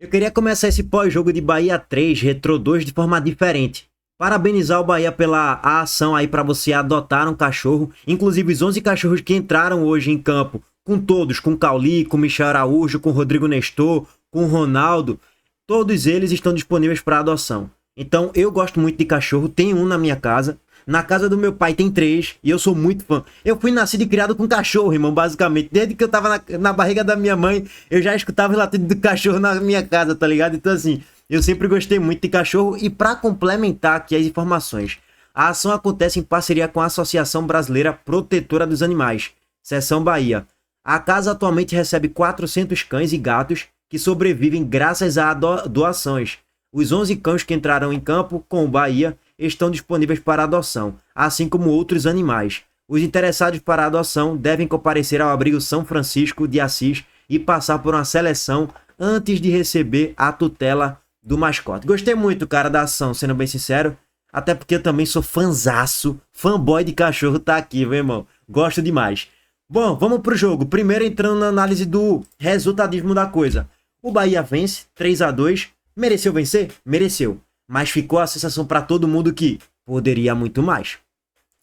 Eu queria começar esse pós-jogo de Bahia 3, Retrô 2 de forma diferente. Parabenizar o Bahia pela ação aí para você adotar um cachorro. Inclusive os 11 cachorros que entraram hoje em campo, com todos, com Cauli, com Michel Araújo, com Rodrigo Nestor, com Ronaldo, todos eles estão disponíveis para adoção. Então eu gosto muito de cachorro, tenho um na minha casa. Na casa do meu pai tem 3 e eu sou muito fã. Eu fui nascido e criado com cachorro, irmão, basicamente. Desde que eu tava na barriga da minha mãe, eu já escutava o latido do cachorro na minha casa, tá ligado? Então assim, eu sempre gostei muito de cachorro. E para complementar aqui as informações, a ação acontece em parceria com a Associação Brasileira Protetora dos Animais, Seção Bahia. A casa atualmente recebe 400 cães e gatos que sobrevivem graças a doações. Os 11 cães que entraram em campo com o Bahia estão disponíveis para adoção, assim como outros animais. Os interessados para a adoção devem comparecer ao abrigo São Francisco de Assis e passar por uma seleção antes de receber a tutela do mascote. Gostei muito, cara, da ação, sendo bem sincero, até porque eu também sou fanzaço, fanboy de cachorro tá aqui, meu irmão. Gosto demais. Bom, vamos pro jogo. Primeiro entrando na análise do resultadismo da coisa. O Bahia vence 3-2. Mereceu vencer? Mereceu. Mas ficou a sensação para todo mundo que poderia muito mais.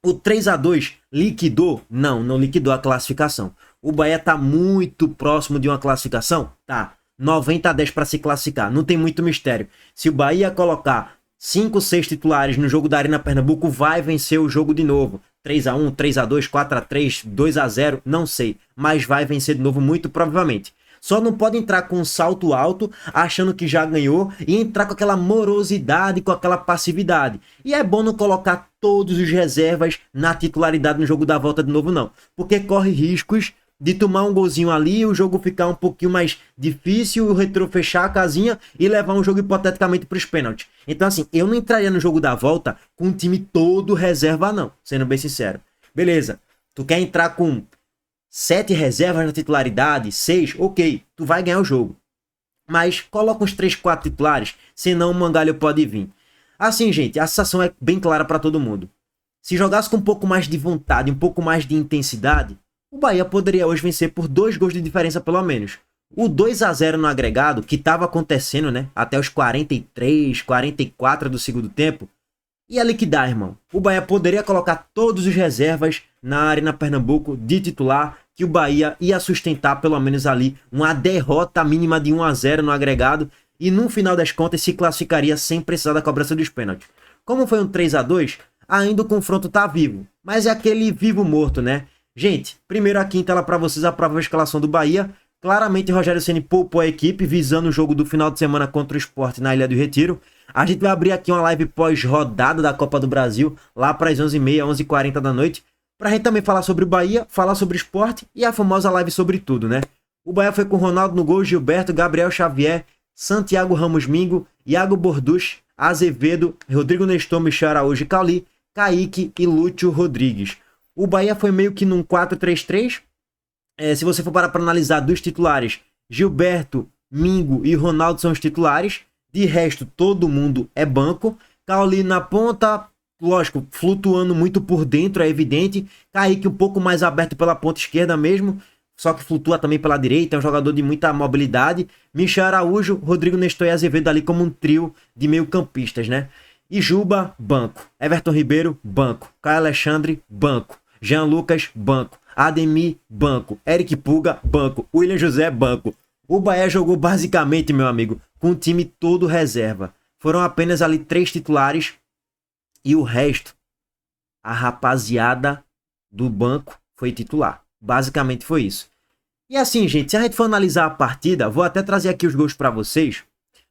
O 3-2 liquidou? Não liquidou a classificação. O Bahia tá muito próximo de uma classificação? Tá. 90-10 para se classificar. Não tem muito mistério. Se o Bahia colocar 5, 6 titulares no jogo da Arena Pernambuco, vai vencer o jogo de novo. 3-1, 3-2, 4-3, 2-0, não sei. Mas vai vencer de novo muito provavelmente. Só não pode entrar com um salto alto, achando que já ganhou, e entrar com aquela morosidade, com aquela passividade. E é bom não colocar todos os reservas na titularidade no jogo da volta de novo, não. Porque corre riscos de tomar um golzinho ali, o jogo ficar um pouquinho mais difícil, o Retrô fechar a casinha e levar um jogo hipoteticamente para os pênaltis. Então assim, eu não entraria no jogo da volta com o time todo reserva não, sendo bem sincero. Beleza, tu quer entrar com 7 reservas na titularidade, 6, ok, tu vai ganhar o jogo. Mas coloca uns 3, 4 titulares, senão o Mangalho pode vir. Assim, gente, a sensação é bem clara para todo mundo. Se jogasse com um pouco mais de vontade, um pouco mais de intensidade, o Bahia poderia hoje vencer por 2 gols de diferença pelo menos. O 2-0 no agregado, que estava acontecendo, né, até os 43, 44 do segundo tempo, ia liquidar, irmão. O Bahia poderia colocar todos os reservas na Arena Pernambuco de titular, que o Bahia ia sustentar pelo menos ali uma derrota mínima de 1-0 no agregado e no final das contas se classificaria sem precisar da cobrança dos pênaltis. Como foi um 3-2, ainda o confronto tá vivo, mas é aquele vivo morto, né? Gente, primeiro aqui em tela para vocês a provável escalação do Bahia. Claramente Rogério Ceni poupou a equipe visando o jogo do final de semana contra o Sport na Ilha do Retiro. A gente vai abrir aqui uma live pós-rodada da Copa do Brasil, lá para as 11h30, 11h40 da noite, pra gente também falar sobre o Bahia, falar sobre o Sport e a famosa live sobre tudo, né? O Bahia foi com Ronaldo no gol, Gilberto, Gabriel Xavier, Santiago Ramos Mingo, Iago Borduch, Azevedo, Rodrigo Nestor, Michel Araújo e Cauli, Kaique e Lúcio Rodrigues. O Bahia foi meio que num 4-3-3. Se você for parar para analisar dos titulares, Gilberto, Mingo e Ronaldo são os titulares. De resto, todo mundo é banco. Cauli na ponta, lógico, flutuando muito por dentro, é evidente. Kaique um pouco mais aberto pela ponta esquerda mesmo, só que flutua também pela direita, é um jogador de muita mobilidade. Michel Araújo, Rodrigo Nestor e Azevedo ali como um trio de meio campistas, né? E Juba, banco. Everton Ribeiro, banco. Caio Alexandre, banco. Jean Lucas, banco. Ademir, banco. Eric Puga, banco. William José, banco. O Bahia jogou basicamente, meu amigo, com o time todo reserva. Foram apenas ali 3 titulares e o resto, a rapaziada do banco foi titular. Basicamente foi isso. E assim, gente, se a gente for analisar a partida, vou até trazer aqui os gols para vocês.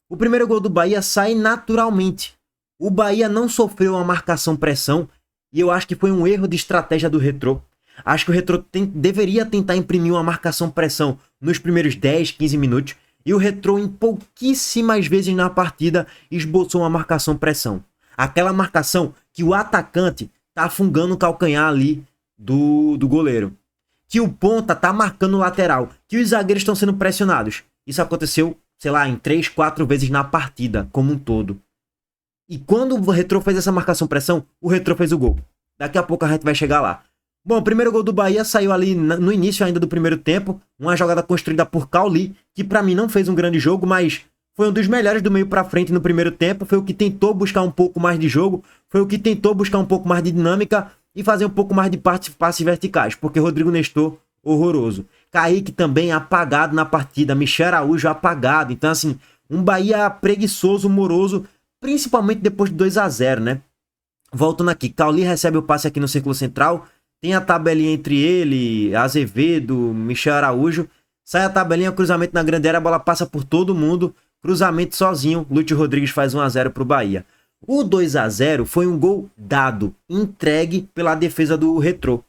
O primeiro gol do Bahia sai naturalmente. O Bahia não sofreu uma marcação-pressão e eu acho que foi um erro de estratégia do Retrô. Acho que o Retrô deveria tentar imprimir uma marcação-pressão nos primeiros 10, 15 minutos e o Retrô em pouquíssimas vezes na partida esboçou uma marcação-pressão. Aquela marcação que o atacante tá afungando o calcanhar ali do goleiro. Que o ponta tá marcando o lateral. Que os zagueiros estão sendo pressionados. Isso aconteceu, sei lá, em 3, 4 vezes na partida como um todo. E quando o Retrô fez essa marcação-pressão, o Retrô fez o gol. Daqui a pouco a gente vai chegar lá. Bom, o primeiro gol do Bahia saiu ali no início ainda do primeiro tempo. Uma jogada construída por Cauli, que pra mim não fez um grande jogo, mas foi um dos melhores do meio para frente no primeiro tempo, foi o que tentou buscar um pouco mais de jogo, foi o que tentou buscar um pouco mais de dinâmica e fazer um pouco mais de passes verticais, porque Rodrigo Nestor, horroroso. Kaique também apagado na partida, Michel Araújo apagado. Então, assim, um Bahia preguiçoso, moroso, principalmente depois de 2-0, né? Voltando aqui, Cauli recebe o passe aqui no círculo central, tem a tabelinha entre ele, Azevedo, Michel Araújo, sai a tabelinha, cruzamento na grande área, a bola passa por todo mundo, cruzamento sozinho, Lúcio Rodrigues faz 1-0 pro Bahia. O 2-0 foi um gol dado, entregue pela defesa do Retrô.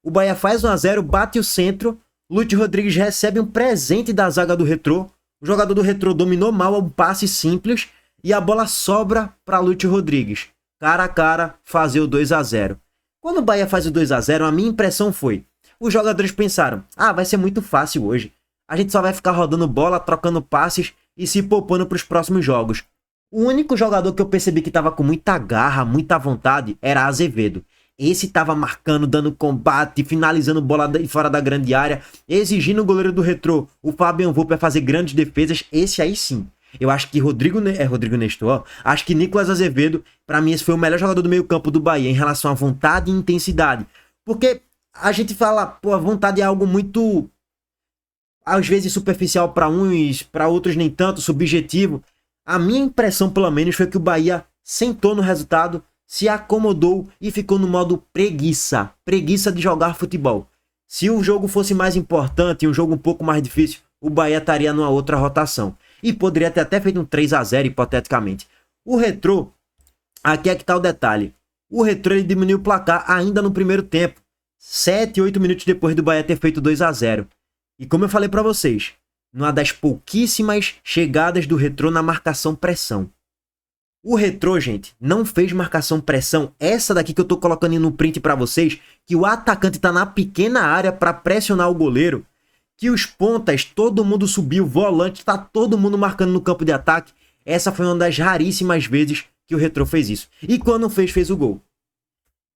O Bahia faz 1-0, bate o centro, Lúcio Rodrigues recebe um presente da zaga do Retrô, o jogador do Retrô dominou mal um passe simples e a bola sobra para Lúcio Rodrigues. Cara a cara, fazer o 2-0. Quando o Bahia faz o 2-0, a minha impressão foi, os jogadores pensaram, vai ser muito fácil hoje. A gente só vai ficar rodando bola, trocando passes e se poupando para os próximos jogos. O único jogador que eu percebi que estava com muita garra, muita vontade, era Azevedo. Esse estava marcando, dando combate, finalizando bola fora da grande área, exigindo o goleiro do Retrô, o Fabian Volpe, fazer grandes defesas. Esse aí sim. Eu acho que Rodrigo Nestor, ó. Acho que Nicolas Azevedo, pra mim, esse foi o melhor jogador do meio campo do Bahia em relação à vontade e intensidade. Porque a gente fala, pô, a vontade é algo muito, às vezes, superficial pra uns, pra outros nem tanto, subjetivo. A minha impressão, pelo menos, foi que o Bahia sentou no resultado, se acomodou e ficou no modo preguiça. Preguiça de jogar futebol. Se o jogo fosse mais importante, um jogo um pouco mais difícil, o Bahia estaria numa outra rotação. E poderia ter até feito um 3-0, hipoteticamente. O Retrô, aqui é que tá o detalhe. O Retrô, ele diminuiu o placar ainda no primeiro tempo. 7, 8 minutos depois do Bahia ter feito 2-0. E como eu falei pra vocês, numa das pouquíssimas chegadas do Retrô na marcação-pressão. O Retrô, gente, não fez marcação-pressão. Essa daqui que eu tô colocando no print pra vocês, que o atacante tá na pequena área pra pressionar o goleiro, que os pontas, todo mundo subiu, volante, tá todo mundo marcando no campo de ataque. Essa foi uma das raríssimas vezes que o Retrô fez isso. E quando fez o gol.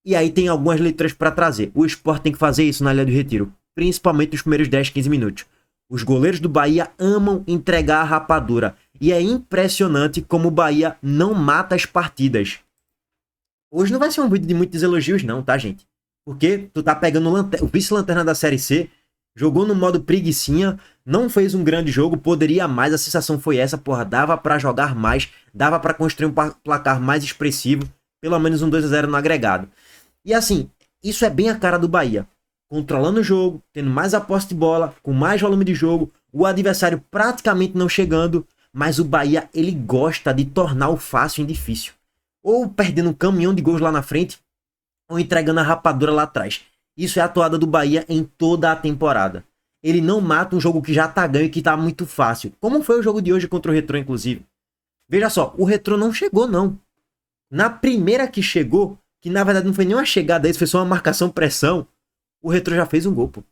E aí tem algumas leituras para trazer. O Sport tem que fazer isso na Ilha do Retiro, principalmente nos primeiros 10, 15 minutos. Os goleiros do Bahia amam entregar a rapadura. E é impressionante como o Bahia não mata as partidas. Hoje não vai ser um vídeo de muitos elogios não, tá, gente? Porque tu tá pegando o vice-lanterna da Série C, jogou no modo preguicinha, não fez um grande jogo, poderia mais, a sensação foi essa, porra, dava pra jogar mais, dava pra construir um placar mais expressivo, pelo menos um 2-0 no agregado. E assim, isso é bem a cara do Bahia, controlando o jogo, tendo mais a posse de bola, com mais volume de jogo, o adversário praticamente não chegando, mas o Bahia, ele gosta de tornar o fácil em difícil, ou perdendo um caminhão de gols lá na frente, ou entregando a rapadura lá atrás. Isso é a atuada do Bahia em toda a temporada. Ele não mata um jogo que já tá ganho e que tá muito fácil. Como foi o jogo de hoje contra o Retrô, inclusive. Veja só, o Retrô não chegou, não. Na primeira que chegou, que na verdade não foi nem uma chegada, isso foi só uma marcação-pressão, o Retrô já fez um gol, pô.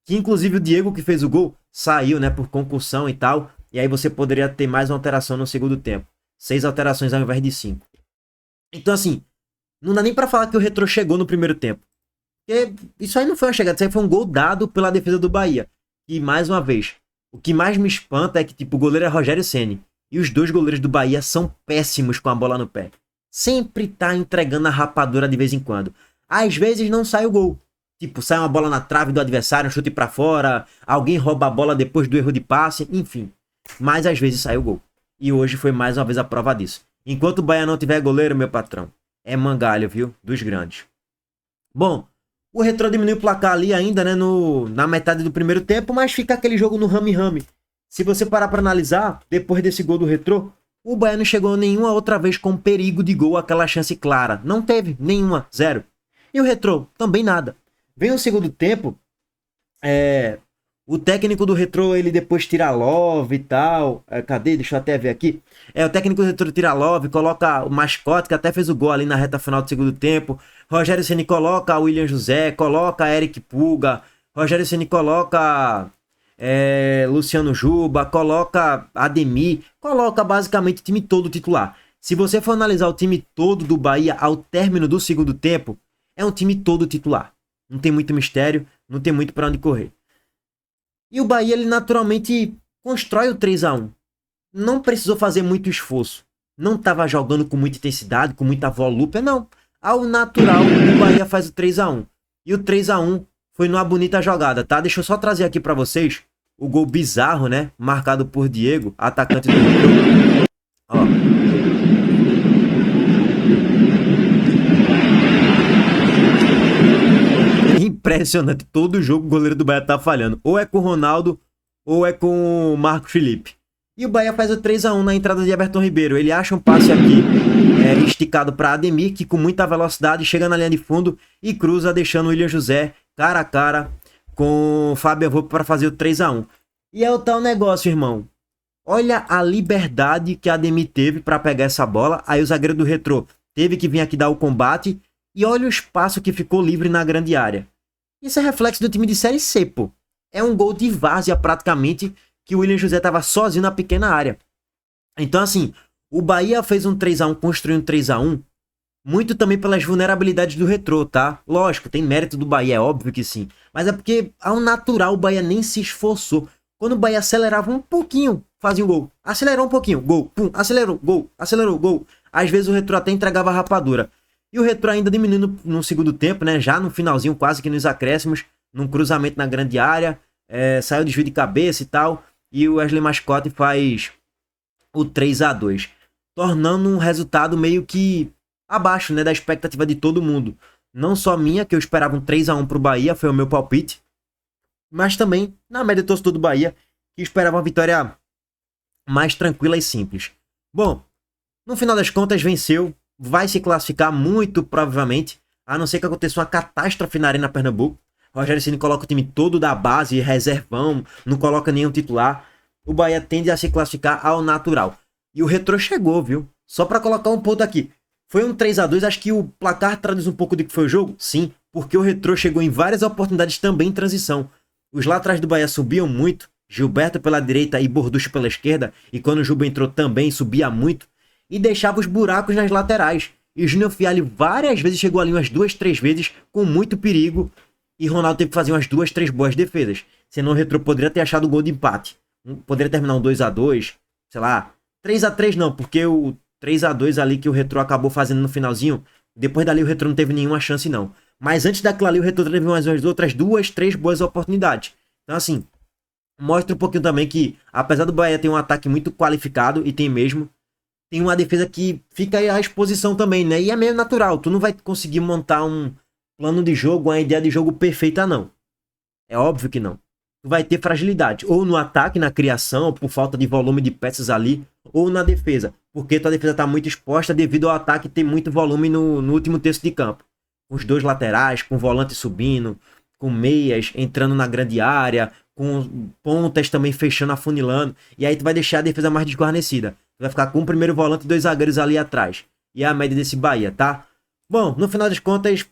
Que inclusive o Diego que fez o gol saiu, né, por concussão e tal. E aí você poderia ter mais uma alteração no segundo tempo. 6 alterações ao invés de 5. Então assim, não dá nem pra falar que o Retrô chegou no primeiro tempo. Porque isso aí não foi uma chegada, isso aí foi um gol dado pela defesa do Bahia. E mais uma vez, o que mais me espanta é que tipo, o goleiro é Rogério Ceni. E os dois goleiros do Bahia são péssimos com a bola no pé. Sempre tá entregando a rapadura de vez em quando. Às vezes não sai o gol. Tipo, sai uma bola na trave do adversário, um chute pra fora, alguém rouba a bola depois do erro de passe, enfim. Mas às vezes sai o gol. E hoje foi mais uma vez a prova disso. Enquanto o Bahia não tiver goleiro, meu patrão, é mangalho, viu? Dos grandes. Bom, o Retrô diminuiu o placar ali ainda, né, na metade do primeiro tempo, mas fica aquele jogo no rame-rame. Se você parar para analisar, depois desse gol do Retrô, o Bahia não chegou nenhuma outra vez com perigo de gol, aquela chance clara. Não teve, nenhuma, 0. E o Retrô, também nada. Vem o segundo tempo, o técnico do Retrô, ele depois tira Love e tal. Cadê? Deixa eu até ver aqui. O técnico do Retrô tira Love, coloca o mascote, que até fez o gol ali na reta final do segundo tempo. Rogério Ceni coloca o William José, coloca Eric Pulga. Rogério Ceni coloca Luciano Juba, coloca Ademir. Coloca basicamente o time todo titular. Se você for analisar o time todo do Bahia ao término do segundo tempo, é um time todo titular. Não tem muito mistério, não tem muito para onde correr. E o Bahia, ele naturalmente constrói o 3-1. não precisou fazer muito esforço. Não estava jogando com muita intensidade, com muita volúpia, não. Ao natural, o Bahia faz o 3-1. E o 3-1 foi numa bonita jogada, tá? Deixa eu só trazer aqui para vocês o gol bizarro, né? Marcado por Diego, atacante do Retrô. Ó. Impressionante. Todo jogo o goleiro do Bahia tá falhando. Ou é com o Ronaldo, ou é com o Marcos Felipe. E o Bahia faz o 3-1 na entrada de Everton Ribeiro. Ele acha um passe aqui esticado para Ademir, que com muita velocidade chega na linha de fundo e cruza, deixando o William José cara a cara com o Fábio Avô para fazer o 3-1. E é o tal negócio, irmão. Olha a liberdade que a Ademir teve para pegar essa bola. Aí o zagueiro do Retrô teve que vir aqui dar o combate. E olha o espaço que ficou livre na grande área. Isso é reflexo do time de Série C, pô. É um gol de várzea praticamente, que o William José estava sozinho na pequena área. Então, assim, o Bahia fez um 3-1, construindo um 3-1, muito também pelas vulnerabilidades do Retrô, tá? Lógico, tem mérito do Bahia, é óbvio que sim. Mas é porque, ao natural, o Bahia nem se esforçou. Quando o Bahia acelerava um pouquinho, fazia um gol. Acelerou um pouquinho, gol. Pum, acelerou, gol. Às vezes o Retrô até entregava a rapadura. E o Retrô ainda diminuindo no segundo tempo, né? Já no finalzinho, quase que nos acréscimos, num cruzamento na grande área. Saiu desvio de cabeça e tal. E o Wesley Mascote faz o 3-2. Tornando um resultado meio que abaixo, né? Da expectativa de todo mundo. Não só minha, que eu esperava um 3-1 pro Bahia, foi o meu palpite. Mas também na média do torcedor do Bahia, que esperava uma vitória mais tranquila e simples. Bom, no final das contas venceu, vai se classificar muito provavelmente, a não ser que aconteça uma catástrofe na Arena Pernambuco. Rogério Ceni coloca o time todo da base, reservão, não coloca nenhum titular. O Bahia tende a se classificar ao natural. E o Retrô chegou, viu? Só para colocar um ponto aqui. Foi um 3-2, acho que o placar traduz um pouco do que foi o jogo? Sim, porque o Retrô chegou em várias oportunidades também em transição. Os laterais do Bahia subiam muito, Gilberto pela direita e Borducho pela esquerda, e quando o Juba entrou também subia muito, e deixava os buracos nas laterais. E o Júnior Fialho várias vezes chegou ali umas 2, 3 vezes com muito perigo, e Ronaldo teve que fazer umas 2, 3 boas defesas. Senão o Retrô poderia ter achado o gol de empate. Poderia terminar um 2-2, sei lá, 3-3 não, porque o 3-2 ali que o Retrô acabou fazendo no finalzinho, depois dali o Retrô não teve nenhuma chance não. Mas antes daquilo ali o Retrô teve umas outras 2, 3 boas oportunidades. Então assim, mostra um pouquinho também que, apesar do Bahia ter um ataque muito qualificado, e tem mesmo, tem uma defesa que fica aí à exposição também, né? E é meio natural, tu não vai conseguir montar um plano de jogo, uma ideia de jogo perfeita não. É óbvio que não. Tu vai ter fragilidade, ou no ataque, na criação, por falta de volume de peças ali, ou na defesa, porque tua defesa tá muito exposta devido ao ataque ter muito volume no último terço de campo. Com os dois laterais, com o volante subindo, com meias entrando na grande área, com pontas também fechando, afunilando, e aí tu vai deixar a defesa mais desguarnecida. Tu vai ficar com o primeiro volante e 2 zagueiros ali atrás. E é a média desse Bahia, tá? Bom, no final das contas,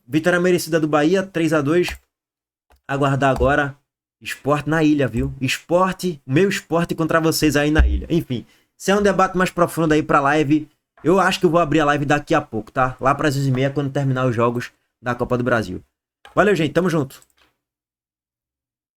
vitória merecida do Bahia, 3-2. Aguardar agora Sport na ilha, viu? Meu Sport contra vocês aí na ilha. Enfim, se é um debate mais profundo aí pra live, eu acho que eu vou abrir a live daqui a pouco, tá? Lá para as 11h30, quando terminar os jogos da Copa do Brasil. Valeu, gente. Tamo junto.